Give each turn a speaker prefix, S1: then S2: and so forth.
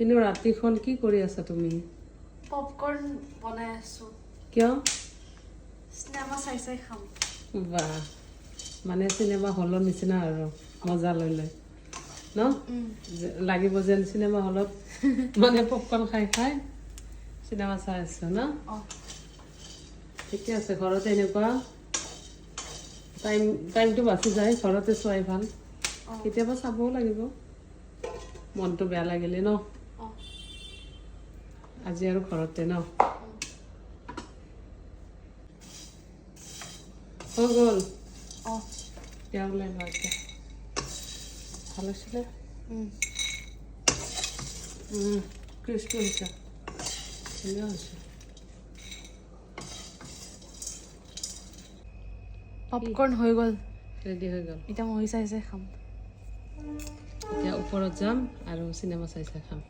S1: কিন্তু ৰাতিখন কি কৰি আছা তুমি?
S2: পপকৰ্ন বনাই আছো।
S1: কিয়?
S2: চিনেমা চাই চাই খাম।
S1: বাহ, মানে চিনেমা হলৰ নিচিনা আৰু মজা লৈ লৈ ন? লাগিব যেন চিনেমা হলত মানে পপকৰ্ন খাই খাই চিনেমা চাই আছো ন? ঠিকে আছে, ঘৰতে এনেকুৱা টাইমটো বাচি যায়, ঘৰতে চোৱাই ভাল। কেতিয়াবা চাবও লাগিব, মনটো বেয়া লাগিলে ন? আজি আৰু ঘৰতে ন? হৈ গ'ল? এতিয়া ওলাই লোৱা এতিয়া। ভাল হৈছিলে? ক্ৰিস্পি হৈছে, ধুনীয়া হৈছে।
S2: পপকৰ্ন হৈ গ'ল,
S1: ৰেডি হৈ গ'ল।
S2: এতিয়া মই চাই চাই খাম।
S1: এতিয়া ওপৰত যাম আৰু চিনেমা চাই চাই খাম।